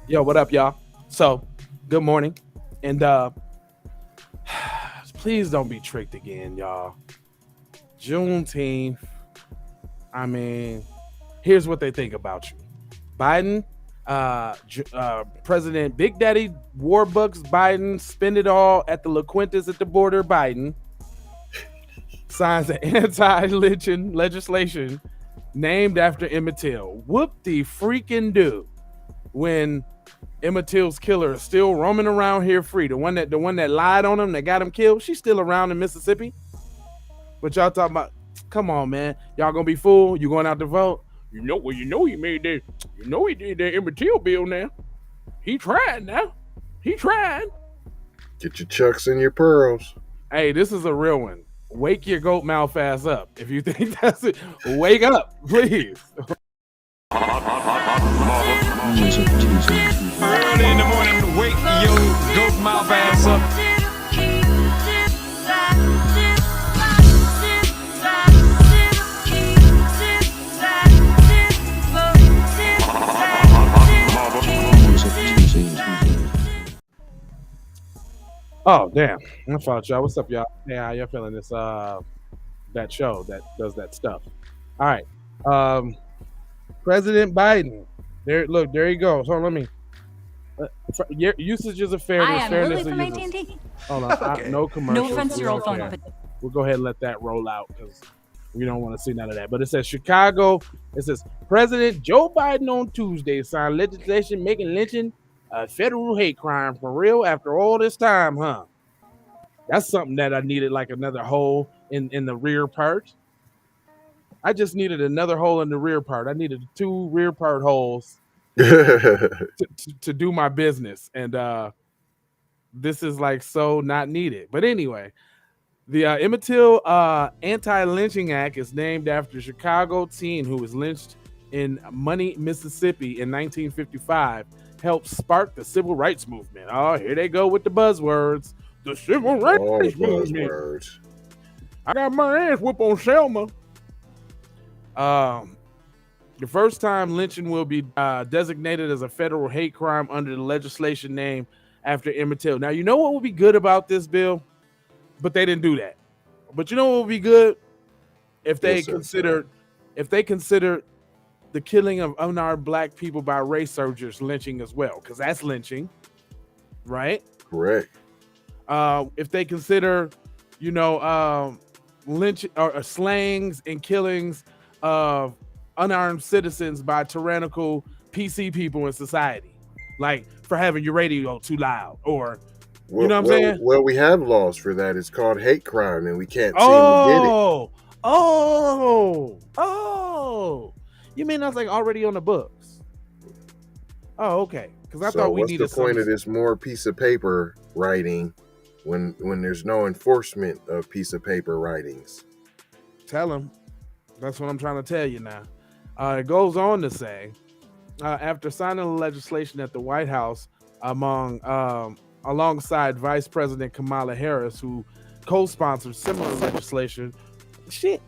Yo, what up, y'all? So, good morning. And please don't be tricked again, y'all. Juneteenth. I mean, here's what they think about you. Biden, President Big Daddy Warbucks Biden, spend it all at the La Quintas at the border Biden, signs an anti-lynching legislation named after Emmett Till. Whoop the freaking do when Emmett Till's killer is still roaming around here free. The one that lied on him, that got him killed, she's still around in Mississippi. But y'all talking about, come on, man. Y'all gonna be fooled? You going out to vote? You know he made that. You know he did that Emmett Till bill now. He tried now. He tried. Get your chucks and your pearls. Hey, this is a real one. Wake your goat mouth ass up. If you think that's it, wake up, please. Early in the morning to wake your goat mouth ass up. Oh damn! I thought y'all. What's up, y'all? Yeah, how y'all feeling this that show that does that stuff? All right, President Biden. There, look, there he goes. Hold on, let me. Usages of fairness. I am fairness Lily from of uses. AT&T. Hold on, Okay. no commercials. No offense to We your old don't phone. care. We'll go ahead and let that roll out because we don't want to see none of that. But it says Chicago. It says President Joe Biden on Tuesday signed legislation making lynching a federal hate crime for real after all this time, huh? That's something that I needed, like another hole in the rear part. I just needed another hole in the rear part. I needed 2 rear part holes to do my business. And this is like so not needed. But anyway, the Emmett Till Anti-Lynching Act is named after a Chicago teen who was lynched in Money, Mississippi in 1955, helped spark the civil rights movement. Oh, here they go with the buzzwords. The civil All rights movement. buzzwords. I got my ass whooped on Selma. The first time lynching will be designated as a federal hate crime under the legislation named after Emmett Till. Now, you know what would be good about this bill? But they didn't do that. But you know what would be good? If they considered the killing of unarmed black people by race surgers lynching as well, because that's lynching, right? Correct. If they consider, lynch or slayings and killings of unarmed citizens by tyrannical PC people in society, like for having your radio too loud, or you know what I'm saying? Well, we have laws for that. It's called hate crime, and we can't seem to get it. Oh! You mean that's like already on the books? Oh, okay. Because I thought we needed. What's the point of this more piece of paper writing when there's no enforcement of piece of paper writings? Tell them. That's what I'm trying to tell you now. It goes on to say, after signing the legislation at the White House, alongside Vice President Kamala Harris, who co-sponsored similar legislation. Shit.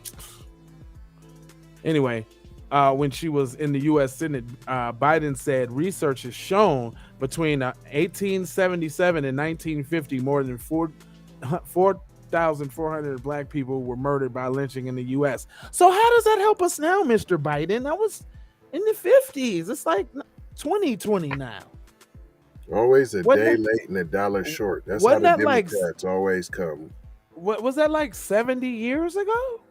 Anyway, when she was in the U.S. Senate, Biden said research has shown between 1877 and 1950, more than 4,400 black people were murdered by lynching in the U.S. So how does that help us now, Mr. Biden? That was in the 50s. It's like 2020 now. Always a day late and a dollar short. That's how the Democrats always come. What was that, like 70 years ago?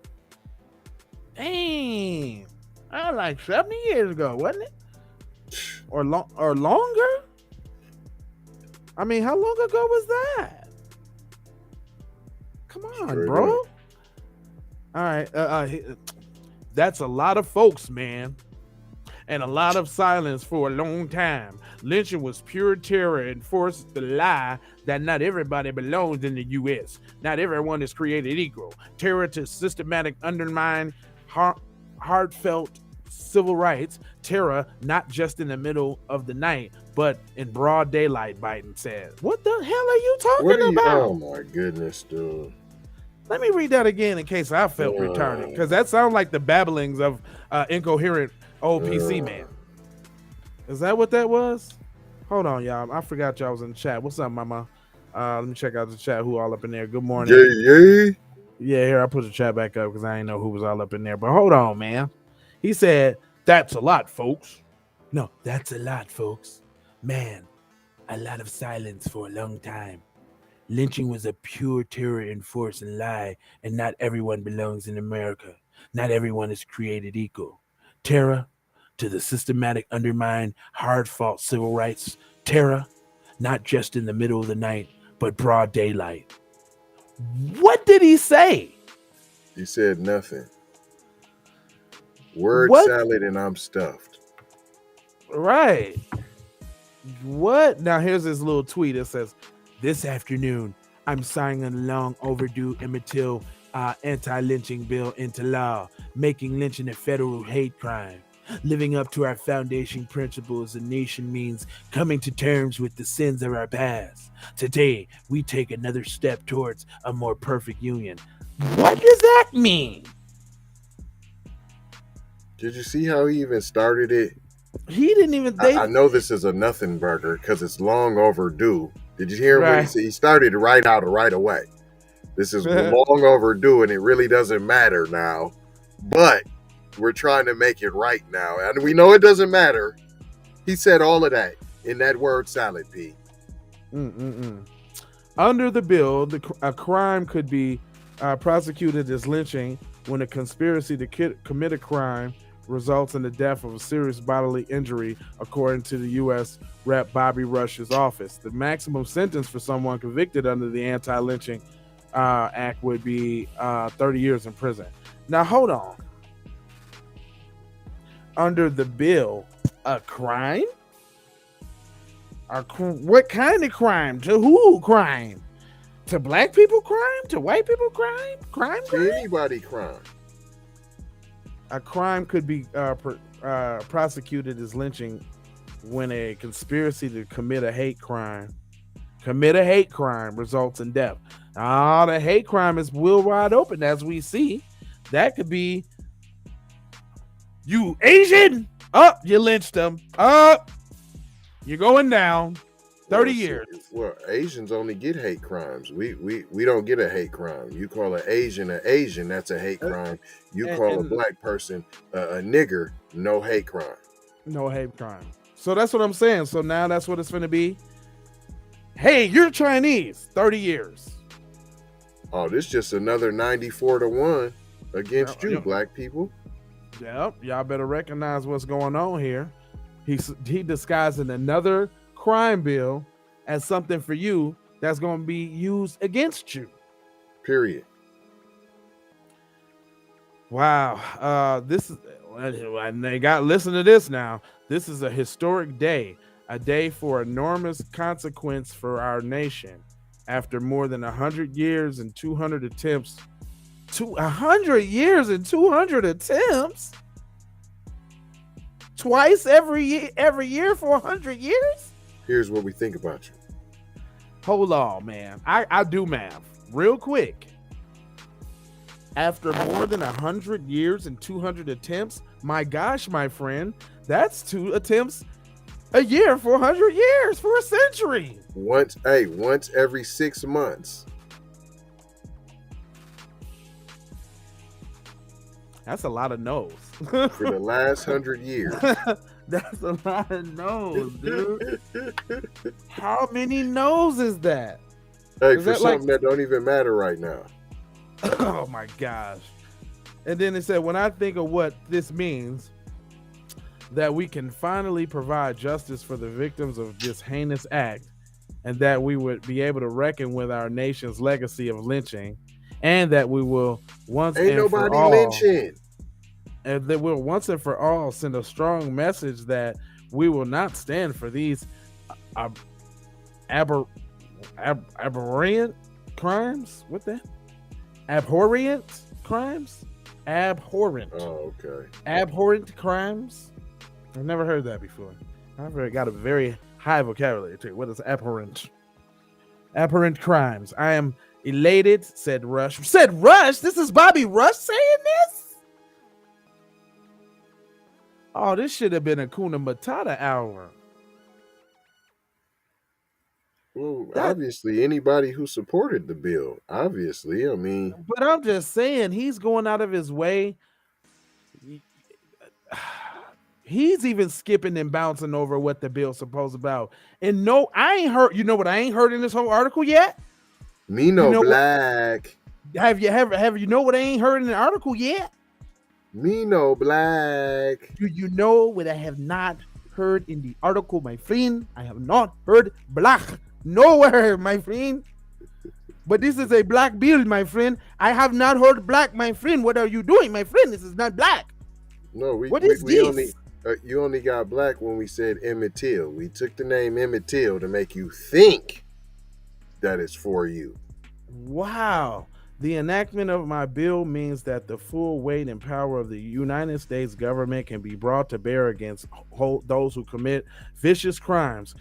Dang. Like 70 years ago, wasn't it? Or longer? I mean, how long ago was that? Come on, bro. All right. That's a lot of folks, man. And a lot of silence for a long time. Lynching was pure terror and forced the lie that not everybody belongs in the U.S. Not everyone is created equal. Terror to systematic undermine heartfelt civil rights. Terror not just in the middle of the night, but in broad daylight, Biden said. What the hell are you talking about? Oh my goodness, dude. Let me read that again in case I felt retarded, because that sounds like the babblings of incoherent old PC man. Is that what that was? Hold on, y'all. I forgot y'all was in the chat. What's up, mama? Let me check out the chat. Who all up in there? Good morning. Yeah. Yeah, here, I put the chat back up because I didn't know who was all up in there. But hold on, man. He said, that's a lot, folks. No, that's a lot, folks. Man, a lot of silence for a long time. Lynching was a pure terror and force and lie, and not everyone belongs in America. Not everyone is created equal. Terror to the systematic undermine, hard-fought civil rights. Terror, not just in the middle of the night, but broad daylight. What did he say? He said nothing. Word What? salad and I'm stuffed. Right. What? Now here's this little tweet. It says, this afternoon, I'm signing a long overdue Emmett Till anti-lynching bill into law, making lynching a federal hate crime. Living up to our foundation principles, a nation means coming to terms with the sins of our past. Today, we take another step towards a more perfect union. What does that mean? Did you see how he even started it? He didn't even. I know this is a nothing burger because it's long overdue. Did you hear what he said? He started right away. This is long overdue, and it really doesn't matter now. But we're trying to make it right now, and we know it doesn't matter. He said all of that in that word salad, P. Under the bill, a crime could be prosecuted as lynching when a conspiracy to commit a crime results in the death of a serious bodily injury, according to the U.S. Rep. Bobby Rush's office. The maximum sentence for someone convicted under the Anti-Lynching Act would be 30 years in prison. Now, hold on. Under the bill, a crime? What kind of crime? To who crime? To black people crime? To white people crime? Crime? To anybody crime. A crime could be prosecuted as lynching when a conspiracy to commit a hate crime results in death. The hate crime is wide open, as we see. That could be you Asian. You lynched them. You're going down. 30 years. Well, Asians only get hate crimes. We don't get a hate crime. You call an Asian, that's a hate crime. You call a black person a nigger, no hate crime. No hate crime. So that's what I'm saying. So now that's what it's going to be. Hey, you're Chinese. 30 years. Oh, this is just another 94-1 against you, black people. Yep. Y'all better recognize what's going on here. He disguising another crime bill as something for you that's going to be used against you. Period. Wow. This is, they got, listen to this now. This is a historic day, a day for enormous consequence for our nation. After more than 100 years and 200 attempts, 100 years and 200 attempts, twice every year for 100 years. Here's what we think about you. Hold on, man. I do math real quick. After more than 100 years and 200 attempts, my gosh, my friend, that's 2 attempts a year for 100 years, for a century. Once every 6 months. That's a lot of no's. For the last 100 years. That's a lot of no's, dude. How many no's is that? Hey, for something that don't even matter right now. Oh my gosh. And then it said, when I think of what this means, that we can finally provide justice for the victims of this heinous act, and that we would be able to reckon with our nation's legacy of lynching, and that we will once and for all lynching. And that we'll once and for all send a strong message that we will not stand for these aberrant crimes. What that? Abhorrent crimes? Abhorrent. Oh, okay. Abhorrent crimes. I've never heard that before. I've got a very high vocabulary too. What is abhorrent? Abhorrent crimes. I am elated, said Rush. Said Rush? This is Bobby Rush saying this? Oh, this should have been a Kuna Matata hour. Well, obviously, anybody who supported the bill, obviously, I mean. But I'm just saying, he's going out of his way. He's even skipping and bouncing over what the bill's supposed about. And no, I ain't heard. You know what I ain't heard in this whole article yet? Me no black. Have you know what I ain't heard in the article yet? Me no black. Do you know what I have not heard in the article, my friend? I have not heard black nowhere, my friend. But this is a black bill, my friend. I have not heard black, my friend. What are you doing, my friend? This is not black. No, what is this? You only got black when we said Emmett Till. We took the name Emmett Till to make you think that it's for you. Wow. The enactment of my bill means that the full weight and power of the United States government can be brought to bear against those who commit vicious crimes,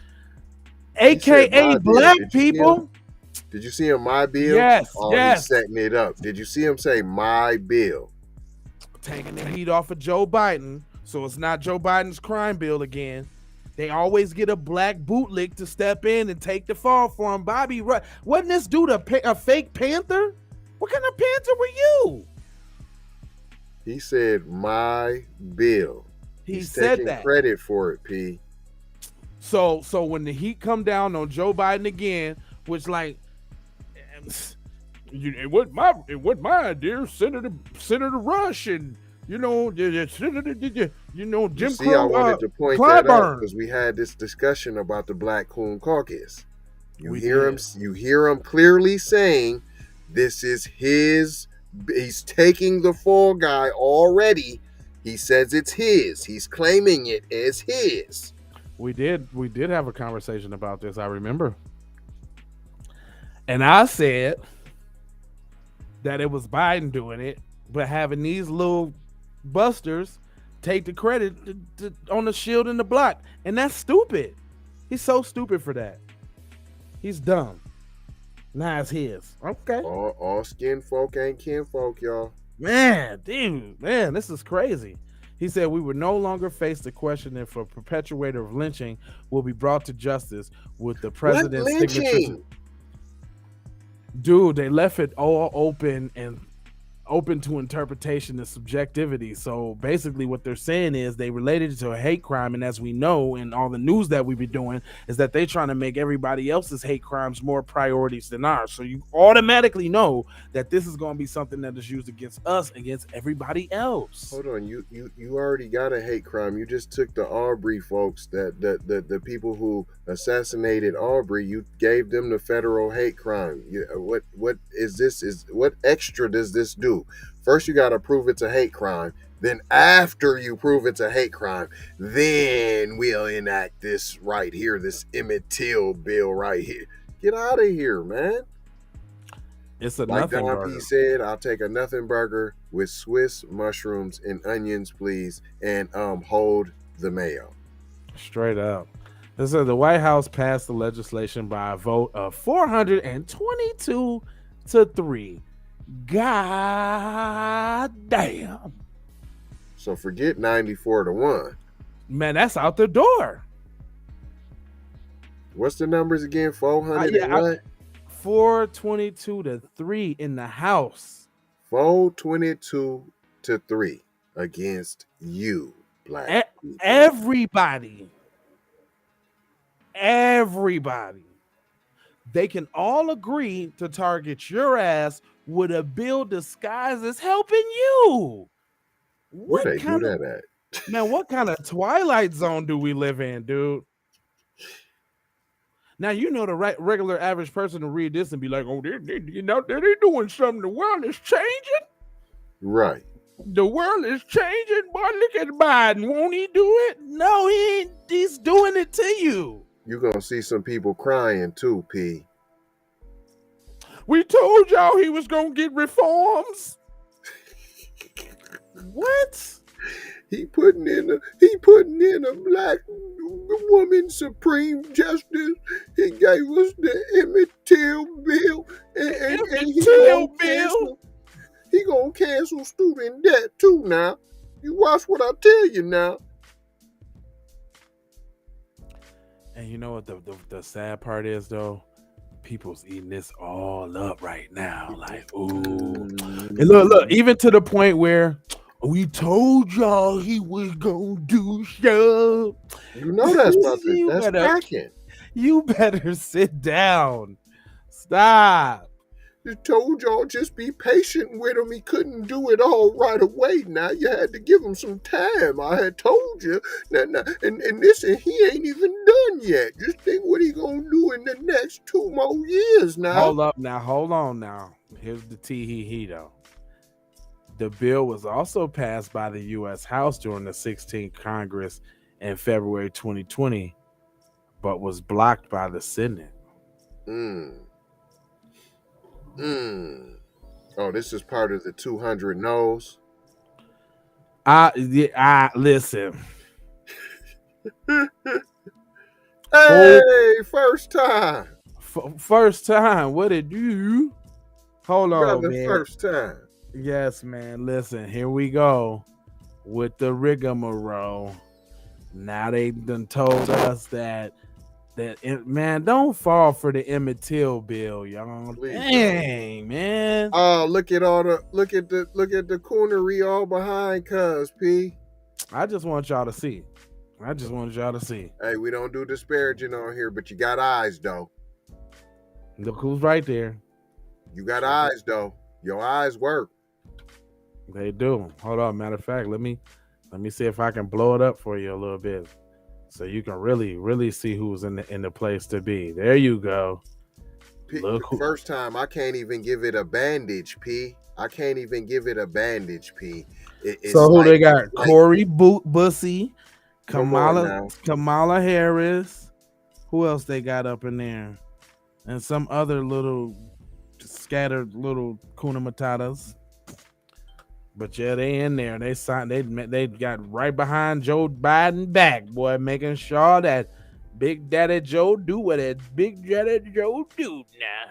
aka black people. Did you see him, my bill? Yes, He's setting it up. Did you see him say my bill? Taking the heat off of Joe Biden, so it's not Joe Biden's crime bill again. They always get a black bootlick to step in and take the fall for him. Bobby, wasn't this dude a fake Panther? What kind of Panther were you? He said my bill. He's said that. Credit for it, P. So when the heat come down on Joe Biden again, which like, it wasn't my idea, Senator Rush and Jim Crow. I wanted to point that out because we had this discussion about the Black Coon Caucus. You hear him clearly saying this is his. He's taking the fall guy already. He says it's his. He's claiming it as his. We did have a conversation about this, I remember. And I said that it was Biden doing it, but having these little busters take the credit on the shield and the block. And that's stupid. He's so stupid for that. He's dumb. Now it's his. Okay. All skin folk ain't kin folk, y'all. Man, this is crazy. He said we would no longer face the question if a perpetrator of lynching will be brought to justice with the president's signature. Dude, they left it all open to interpretation and subjectivity. So basically what they're saying is they related it to a hate crime, and as we know in all the news that we've been doing is that they're trying to make everybody else's hate crimes more priorities than ours. So you automatically know that this is going to be something that is used against us, against everybody else. Hold on, you already got a hate crime. You just took the Aubrey folks, that the people who assassinated Aubrey, you gave them the federal hate crime. What is this? What extra does this do? First, you got to prove it's a hate crime. Then after you prove it's a hate crime, then we'll enact this right here, this Emmett Till bill right here. Get out of here, man. It's a like nothing Don burger. P said, I'll take a nothing burger with Swiss mushrooms and onions, please, and hold the mayo. Straight up. This is the White House passed the legislation by a vote of 422 to 3. God damn. So forget 94 to 1. Man, that's out the door. What's the numbers again? 400 and what? 422 to 3 in the House. 422 to 3 against you, black people. Everybody. They can all agree to target your ass with a bill disguised as helping you. Where they do that at? Man, what kind of Twilight Zone do we live in, dude? Now, you know the regular average person to read this and be like, oh, they're doing something. The world is changing. Right. The world is changing. Boy, look at Biden. Won't he do it? No, he ain't. He's doing it to you. You're going to see some people crying too, P. We told y'all he was going to get reforms. What? He putting in a black woman supreme justice. He gave us the Emmett Till bill, and he gonna cancel student debt too. Now, you watch what I tell you now. And you know what the sad part is though? People's eating this all up right now. Like, ooh. And look, even to the point where we told y'all he was gonna do so. You know that's cracking. You better sit down. Stop. I told y'all just be patient with him. He couldn't do it all right away. Now you had to give him some time. I had told you. And he ain't even done yet. Just think what he gonna do in the next 2 more years now. Hold up now. Hold on now. Here's the he though. The bill was also passed by the U.S. House during the 16th Congress in February 2020, but was blocked by the Senate. Oh, this is part of the 200 no's. Listen. Hey, first time. First time. What it do? Hold on, man. First time. Yes, man. Listen, here we go with the rigmarole. Now they done told us that man, don't fall for the Emmett Till bill, y'all. Please, dang, man. Oh, look at the coonery all behind cuz P. I just want y'all to see. Hey, we don't do disparaging on here, but you got eyes though. Look who's right there. You got eyes though. Your eyes work. They do. Hold on. Matter of fact, let me see if I can blow it up for you a little bit, so you can really see who's in the place to be. There you go. First time, I can't even give it a bandage, P. So who they got? Corey Bussey, Kamala Harris. Who else they got up in there? And some other little scattered little kuna matatas. But yeah, they in there. They signed. They got right behind Joe Biden back, boy, making sure that Big Daddy Joe do what that Big Daddy Joe do now.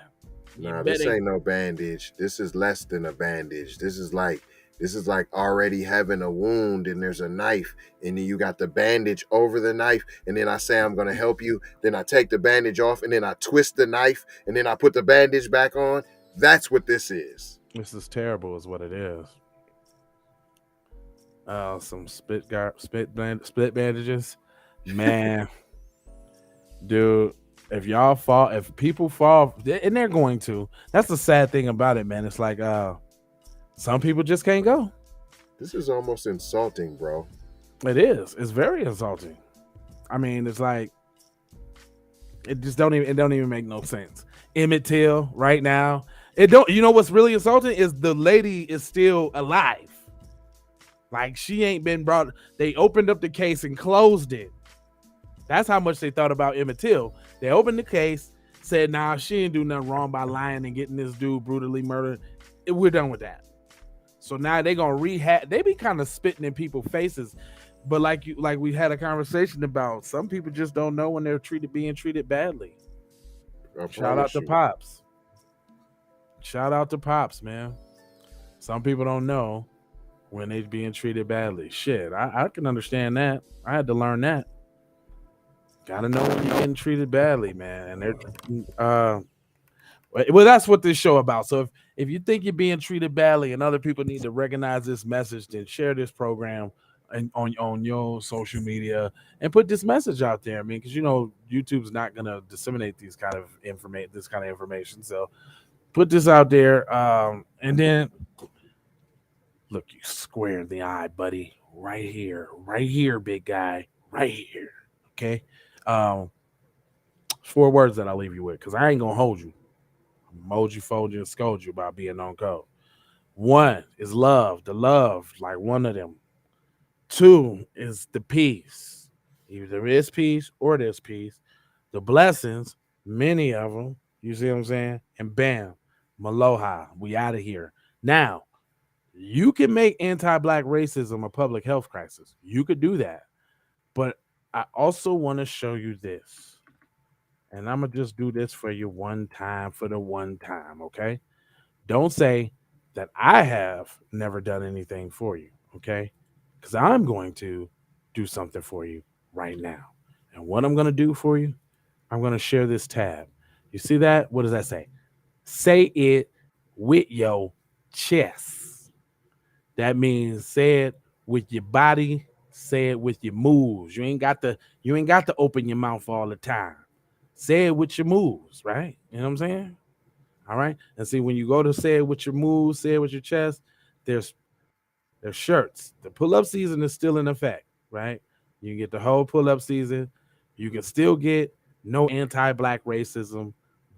Nah, this ain't no bandage. This is less than a bandage. This is like already having a wound and there's a knife and then you got the bandage over the knife and then I say I'm gonna help you. Then I take the bandage off and then I twist the knife and then I put the bandage back on. That's what this is. This is terrible, is what it is. Some split bandages, man. Dude, if people fall, and they're going to, that's the sad thing about it, man. It's like some people just can't go. This is almost insulting, bro. It is. It's very insulting. I mean, it's like it don't even make no sense. Emmett Till right now. You know what's really insulting is the lady is still alive. Like, she ain't been brought. They opened up the case and closed it. That's how much they thought about Emmett Till. They opened the case, said, nah, she didn't do nothing wrong by lying and getting this dude brutally murdered. We're done with that. So now they gonna rehab. They be kind of spitting in people's faces, but like we had a conversation about, some people just don't know when they're being treated badly. Shout out to Pops. Shout out to Pops, man. Some people don't know when they're being treated badly. Shit, I can understand that. I had to learn that. Gotta know when you're getting treated badly, man. And they're well, that's what this show about. So if you think you're being treated badly and other people need to recognize this message, then share this program on your social media and put this message out there. I mean, because YouTube's not gonna disseminate this kind of information. So put this out there, and then look you square in the eye, buddy. Right here, big guy, right here. Okay. 4 words that I'll leave you with, because I ain't gonna hold you. Emoji, fold you, and scold you about being on code. 1 is love, the love, like one of them. 2 is the peace. Either there is peace or there's peace. The blessings, many of them, you see what I'm saying? And bam, Maloha, we out of here. Now, you can make anti-Black racism a public health crisis. You could do that. But I also want to show you this. And I'm going to just do this for you one time, okay? Don't say that I have never done anything for you, okay? Because I'm going to do something for you right now. And what I'm going to do for you, I'm going to share this tab. You see that? What does that say? Say it with your chest. That means say it with your body, say it with your moves. You ain't got to open your mouth all the time. Say it with your moves, right? You know what I'm saying? All right. And see, when you go to say it with your moves, say it with your chest, there's shirts. The pull-up season is still in effect, right? You can get the whole pull-up season. You can still get no anti-black racism.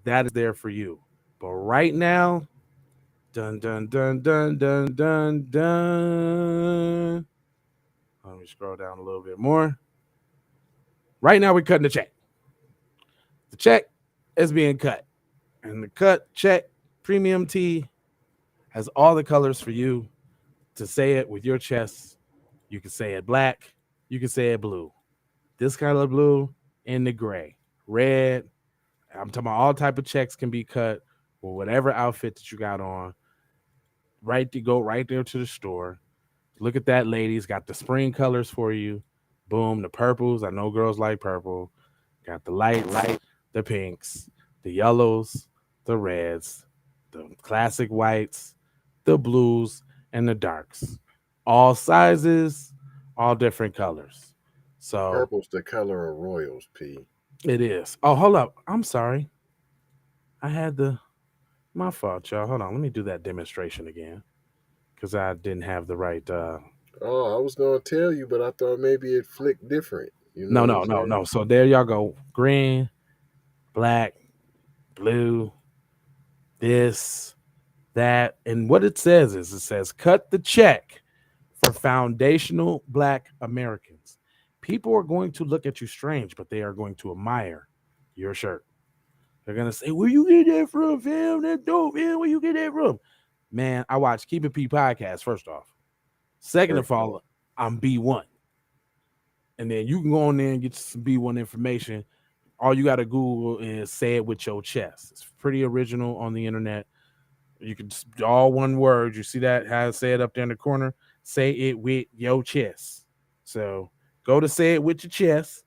That is there for you. But right now, dun dun dun dun dun dun dun. Let me scroll down a little bit more. Right now, we're cutting the check. The check is being cut. And the cut check premium tee has all the colors for you to say it with your chest. You can say it black. You can say it blue. This color blue and the gray. Red. I'm talking about all type of checks can be cut with whatever outfit that you got on. Right to go right there to the store. Look at that, ladies. Got the spring colors for you. Boom. The purples. I know girls like purple. Got the light, the pinks, the yellows, the reds, the classic whites, the blues, and the darks. All sizes, all different colors. So purple's the color of royals, P. It is. Oh, hold up. I'm sorry. I had my fault, y'all. Hold on. Let me do that demonstration again. Because I didn't have the right I was gonna tell you, but I thought maybe it flicked different. You know No. So there y'all go. Green, black, blue, this, that. And what it says is it says cut the check for foundational Black Americans. People are going to look at you strange, but they are going to admire your shirt. They're going to say, where you get that from, fam? That dope, man. Where you get that from? Man, I watch Keep It P podcast, first off. Second of all, I'm B1. And then you can go on there and get some B1 information. All you got to Google is say it with your chest. It's pretty original on the internet. You can just, all one word. You see that? How to say it up there in the corner? Say it with your chest. So go to say it with your chest,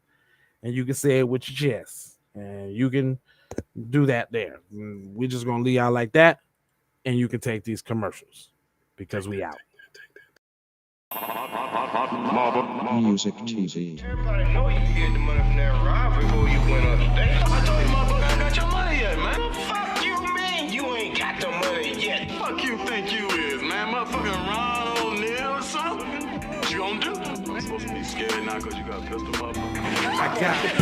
and you can say it with your chest. And you can do that there. We're just going to leave out like that, and you can take these commercials because we out. Music TV. Everybody know you can get the money from that ride before you went upstate. I told you motherfucker I got your money yet, man. Fuck you, man. You ain't got the money yet. Fuck you think you is, man? Motherfucking Ron O'Neal or something? What you gonna do? I'm supposed to be scared now because you got a pistol, motherfucker. I got it.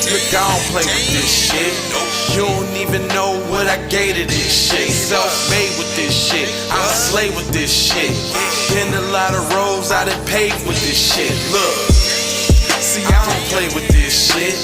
Look, I don't play with this shit. You don't even know what I gave to this shit. Self-made with this shit. I slay with this shit. Been a lot of roads I done paved with this shit. Look, see, I don't play with this shit.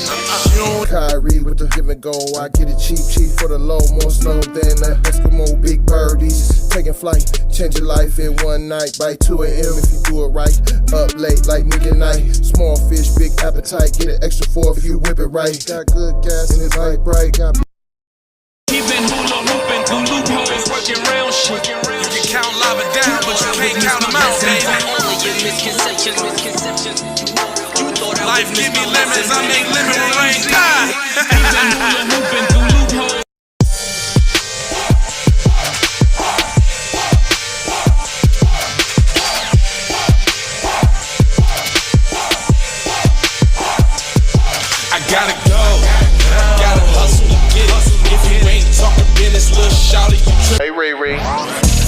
Kyrie with the give and go. I get it cheap for the low. More snow than the Eskimo big birdies. Taking flight, change your life in one night. By 2 a.m. if you do it right. Up late like midnight. Small fish, big appetite. Get an extra 4 if you whip it right. Got good gas and it's light bright. Got Keeping hula hooping through loopholes, working real shit. You can count lava down, but you can't count them out, baby. Life give me lemons, I make lemon rain die. Keeping hula hooping through loopholes. I gotta go, gotta hustle to get it. If you ain't talking business, little shawty, you trip. Hey, Ray Ray.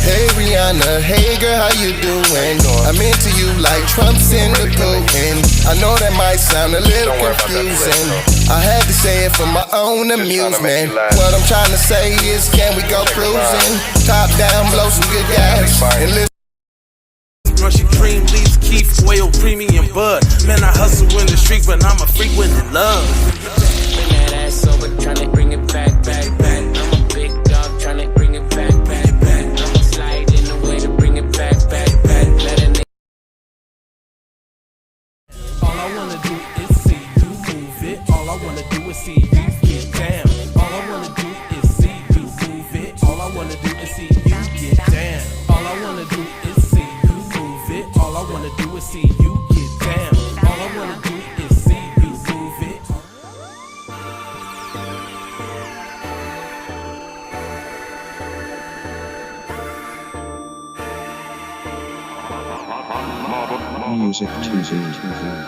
Hey Rihanna, hey girl, how you doing? I'm into you like Trump's in the Putin. I know that might sound a little confusing. I had to say it for my own amusement. What I'm trying to say is, can we go cruising? Top down, blow some good gas, and listen. Rushing cream leaves, Keith, oil, premium bud. Man, I hustle in the street, but I'm a freak when in love. Bring that ass over, tryna bring it back. I'm a big dog, tryna bring it back. I'ma slide in the way to bring it back. Let a nigga. All I wanna do is see you move it. All I wanna do is see you get down. All I wanna do is see you move it. All I wanna do is see you get down. All I wanna do is see you move it. All I wanna do is see you get down. All I wanna do is see you move Music TV.